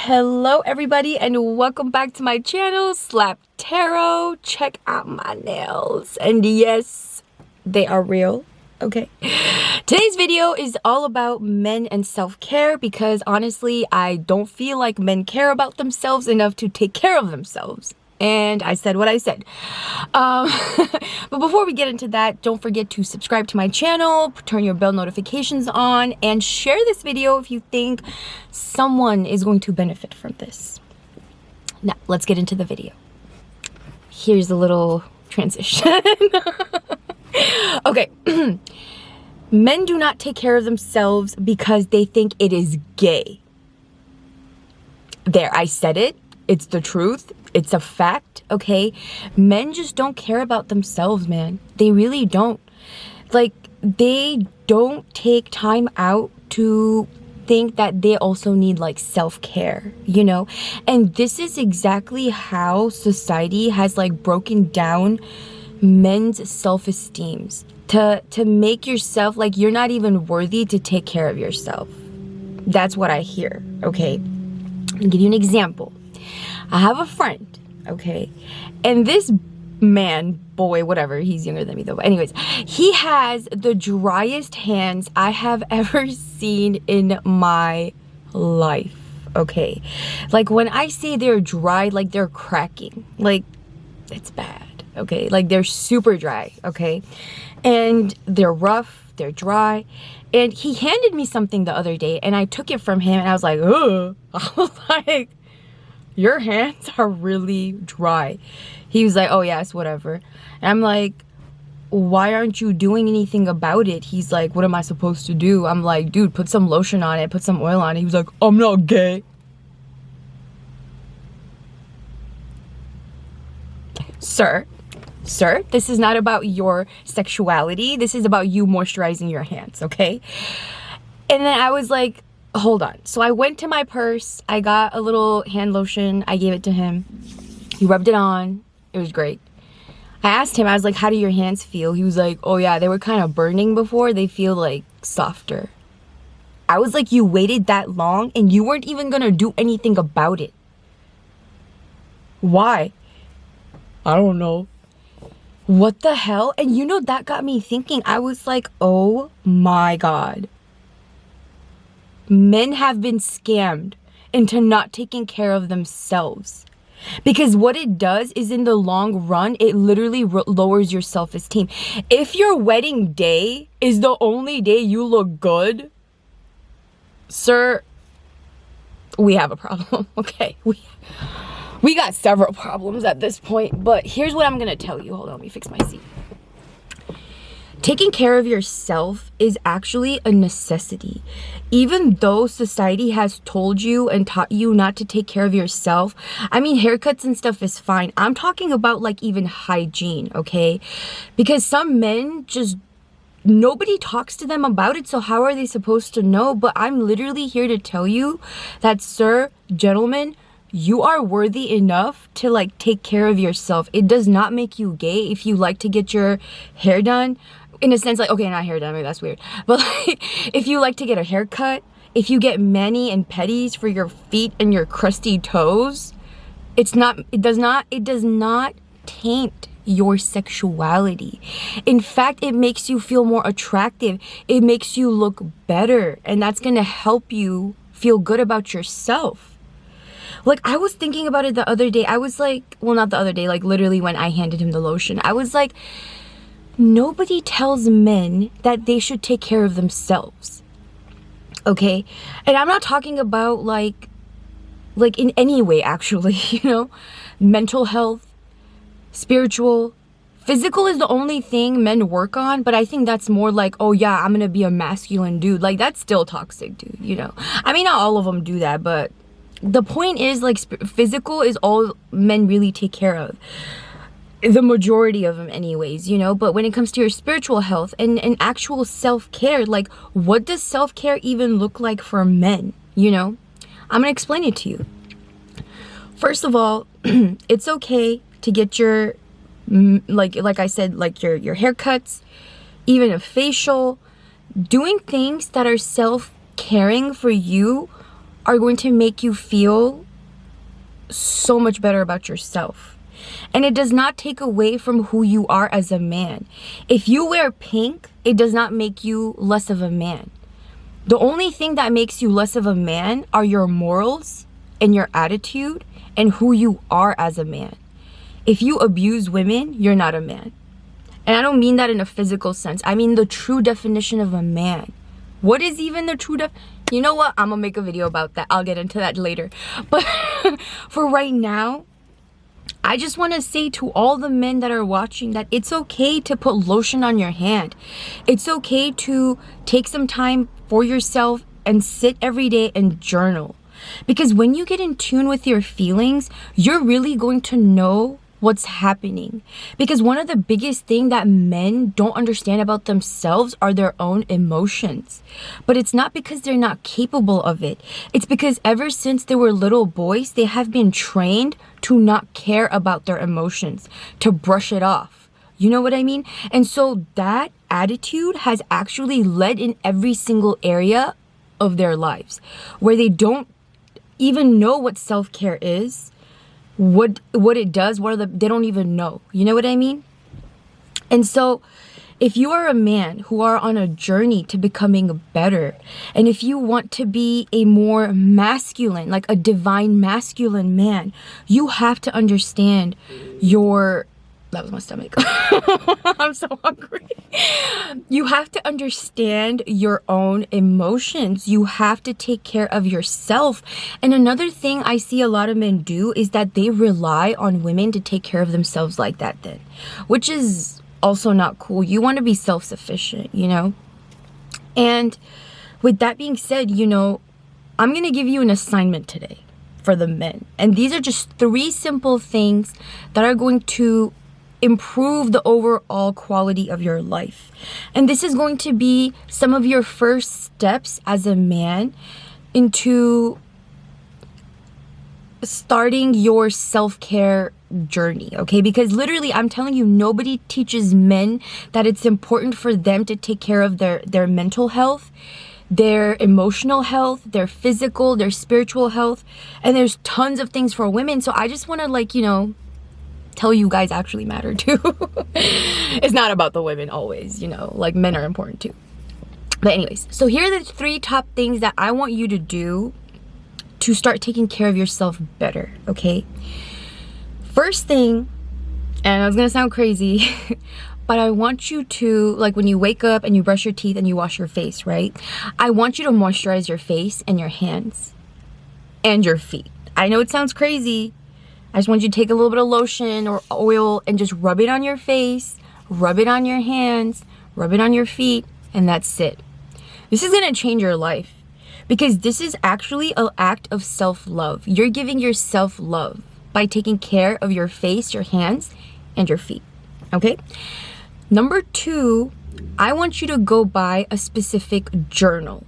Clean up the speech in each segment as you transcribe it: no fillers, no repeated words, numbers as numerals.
Hello everybody and welcome back to my channel, Slap Tarot. Check out my nails. And yes, they are real. Okay. Today's video is all about men and self-care because honestly, I don't feel like men care about themselves enough to take care of themselves. And I said what I said. But before we get into that, don't forget to subscribe to my channel, turn your bell notifications on, and share this video if you think someone is going to benefit from this. Now, let's get into the video. Here's a little transition. Okay. Men do not take care of themselves because they think it is gay. There, I said it. It's the truth. It's a fact, okay? Men just don't care about themselves, man. They really don't. Like, they don't take time out to think that they also need, like, self-care, you know? And this is exactly how society has, like, broken down men's self-esteems. To make yourself, like, you're not even worthy to take care of yourself. That's what I hear, okay? I'll give you an example. I have a friend, okay, and this man, boy, whatever, he's younger than me though, but anyways, he has the driest hands I have ever seen in my life, okay? Like, when I say they're dry, like, they're cracking, like, it's bad, okay? Like, they're super dry, okay? And they're rough, they're dry, and he handed me something the other day, and I took it from him, and I was like, ugh, I was like, your hands are really dry. He was like, oh yes, whatever. And I'm like, why aren't you doing anything about it? He's like, what am I supposed to do? I'm like, dude, put some lotion on it, put some oil on it. He was like, I'm not gay. Sir, this is not about your sexuality. This is about you moisturizing your hands, okay? And then I was like, hold on. So I went to my purse. I got a little hand lotion. I gave it to him. He rubbed it on. It was great. I asked him, I was like, how do your hands feel? He was like, oh yeah, they were kind of burning before. They feel like softer. I was like, you waited that long and you weren't even going to do anything about it. Why? I don't know. What the hell? And you know, that got me thinking. I was like, oh my God. Men have been scammed into not taking care of themselves. Because what it does is, in the long run, it literally lowers your self-esteem. If your wedding day is the only day you look good, sir, we have a problem, okay? We got several problems at this point, but here's what I'm going to tell you. Hold on, let me fix my seat. Taking care of yourself is actually a necessity. Even though society has told you and taught you not to take care of yourself, I mean, haircuts and stuff is fine. I'm talking about, like, even hygiene, okay? Because some men just, nobody talks to them about it, so how are they supposed to know? But I'm literally here to tell you that, sir, gentlemen, you are worthy enough to, like, take care of yourself. It does not make you gay if you like to get your hair done. In a sense, like, okay, not hair done, maybe that's weird. But, like, if you like to get a haircut, if you get mani and pedis for your feet and your crusty toes, it does not taint your sexuality. In fact, it makes you feel more attractive. It makes you look better. And that's gonna help you feel good about yourself. Like, I was thinking about it the other day. I was like, well, not the other day, like, literally when I handed him the lotion. I was like, nobody tells men that they should take care of themselves, okay? And I'm not talking about, like in any way, actually, you know? Mental health, spiritual, physical is the only thing men work on, but I think that's more like, oh yeah, I'm gonna be a masculine dude. Like, that's still toxic, dude, you know? I mean, not all of them do that, but the point is, like, physical is all men really take care of. The majority of them anyways, you know? But when it comes to your spiritual health and actual self-care, like, what does self-care even look like for men, you know? I'm gonna explain it to you. First of all, it's okay to get your, like I said, like your haircuts, even a facial. Doing things that are self-caring for you are going to make you feel so much better about yourself. And it does not take away from who you are as a man. If you wear pink, it does not make you less of a man. The only thing that makes you less of a man are your morals and your attitude and who you are as a man. If you abuse women, you're not a man. And I don't mean that in a physical sense. I mean the true definition of a man. What is even the true You know what? I'm gonna make a video about that. I'll get into that later. But for right now, I just want to say to all the men that are watching that it's okay to put lotion on your hand. It's okay to take some time for yourself and sit every day and journal. Because when you get in tune with your feelings, you're really going to know what's happening. Because one of the biggest things that men don't understand about themselves are their own emotions. But it's not because they're not capable of it. It's because ever since they were little boys, they have been trained to not care about their emotions, to brush it off. You know what I mean? And so that attitude has actually led in every single area of their lives, where they don't even know what self-care is, what it does, they don't even know. You know what I mean? And so if you are a man who are on a journey to becoming better, and if you want to be a more masculine, like a divine masculine man, you have to understand that was my stomach. I'm so hungry. You have to understand your own emotions. You have to take care of yourself. And another thing I see a lot of men do is that they rely on women to take care of themselves like that then, which is also not cool. You want to be self-sufficient, you know? And with that being said, you know, I'm going to give you an assignment today for the men. And these are just 3 simple things that are going to improve the overall quality of your life. And this is going to be some of your first steps as a man into starting your self-care journey, okay? Because literally, I'm telling you, nobody teaches men that it's important for them to take care of their mental health, their emotional health, their physical, their spiritual health. And there's tons of things for women. So I just want to, tell you guys actually matter too. It's not about the women always, like men are important too. But anyways, so here are the 3 top things that I want you to do to start taking care of yourself better, okay? First thing, and it's gonna sound crazy, but I want you to, like when you wake up and you brush your teeth and you wash your face, right? I want you to moisturize your face and your hands and your feet. I know it sounds crazy. I just want you to take a little bit of lotion or oil and just rub it on your face, rub it on your hands, rub it on your feet, and that's it. This is going to change your life because this is actually an act of self-love. You're giving yourself love by taking care of your face, your hands, and your feet, okay? Number 2, I want you to go buy a specific journal.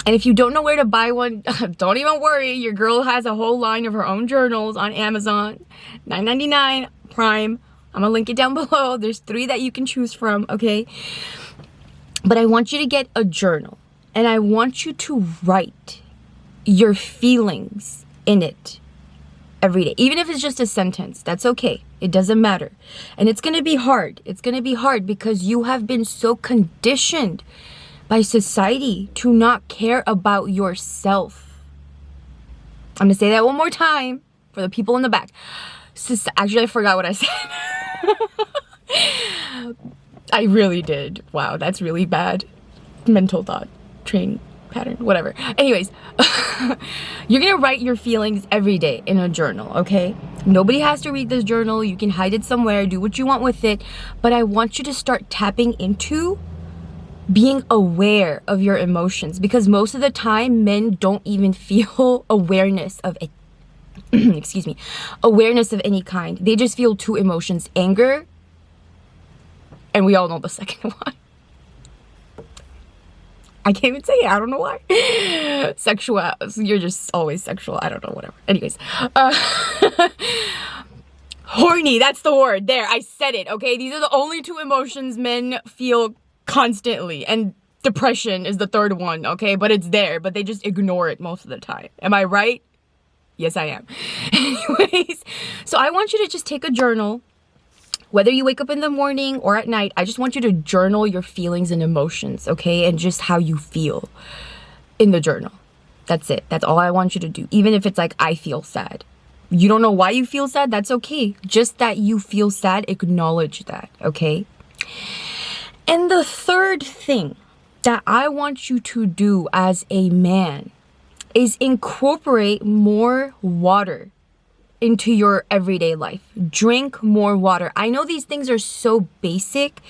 And if you don't know where to buy one, don't even worry. Your girl has a whole line of her own journals on Amazon. $9.99 Prime. I'm going to link it down below. There's 3 that you can choose from, okay? But I want you to get a journal. And I want you to write your feelings in it every day. Even if it's just a sentence, that's okay. It doesn't matter. And it's going to be hard. It's going to be hard because you have been so conditioned by society to not care about yourself. I'm gonna say that one more time for the people in the back. Actually, I forgot what I said. I really did. Wow, that's really bad. Mental thought, train pattern, whatever. Anyways, you're gonna write your feelings every day in a journal, okay? Nobody has to read this journal. You can hide it somewhere, do what you want with it. But I want you to start tapping into being aware of your emotions, because most of the time men don't even feel awareness of it. Excuse me, awareness of any kind. They just feel 2 emotions: anger, and we all know the second one. I can't even say it. I don't know why. Sexual. You're just always sexual. I don't know. Whatever. Anyways, horny. That's the word. There, I said it. Okay, these are the only 2 emotions men feel constantly, and depression is the third one, okay? But it's there, but they just ignore it most of the time. Am I right? Yes, I am. Anyways, so I want you to just take a journal. Whether you wake up in the morning or at night, I just want you to journal your feelings and emotions, okay? And just how you feel in the journal. That's it. That's all I want you to do. Even if it's like, I feel sad. You don't know why you feel sad? That's okay. Just that you feel sad, acknowledge that, okay? And the third thing that I want you to do as a man is incorporate more water into your everyday life. Drink more water. I know these things are so basic,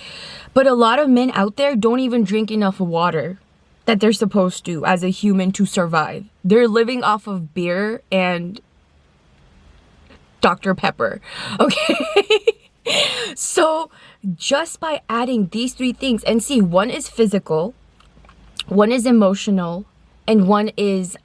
but a lot of men out there don't even drink enough water that they're supposed to as a human to survive. They're living off of beer and Dr. Pepper, okay? So just by adding these three things, and see, one is physical, one is emotional, and one is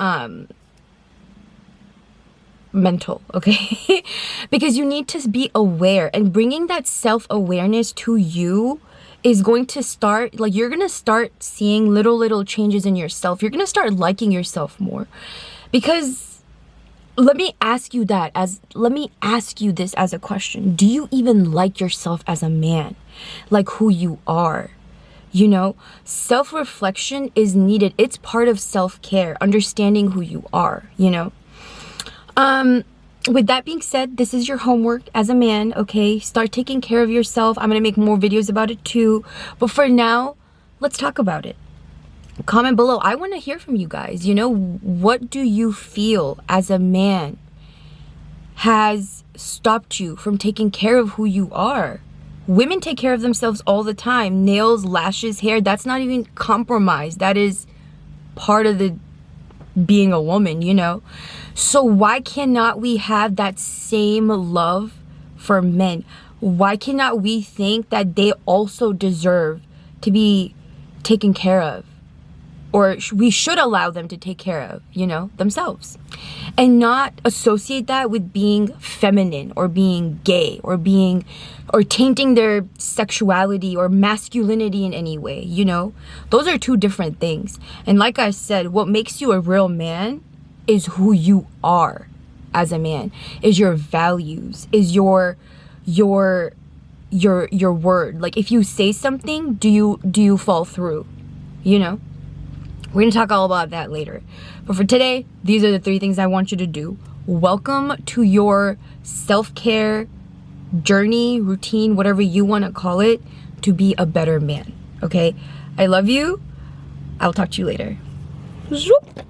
mental, okay? Because you need to be aware, and bringing that self-awareness to you is going to start, like, you're gonna start seeing little changes in yourself. You're gonna start liking yourself more. Because let me ask you this as a question. Do you even like yourself as a man? Like who you are? You know, self-reflection is needed. It's part of self-care, understanding who you are, you know? With that being said, this is your homework as a man, okay? Start taking care of yourself. I'm gonna make more videos about it too. But for now, let's talk about it. Comment below. I want to hear from you guys. You know, what do you feel as a man has stopped you from taking care of who you are? Women take care of themselves all the time. Nails, lashes, hair, that's not even compromise. That is part of the being a woman, you know? So why cannot we have that same love for men? Why cannot we think that they also deserve to be taken care of? Or we should allow them to take care of, you know, themselves. And not associate that with being feminine or being gay or tainting their sexuality or masculinity in any way, you know? Those are two different things. And like I said, what makes you a real man is who you are as a man, is your values, is your word. Like if you say something, do you fall through, you know? We're going to talk all about that later. But for today, these are the three things I want you to do. Welcome to your self-care journey, routine, whatever you want to call it, to be a better man. Okay? I love you. I'll talk to you later. Zoop.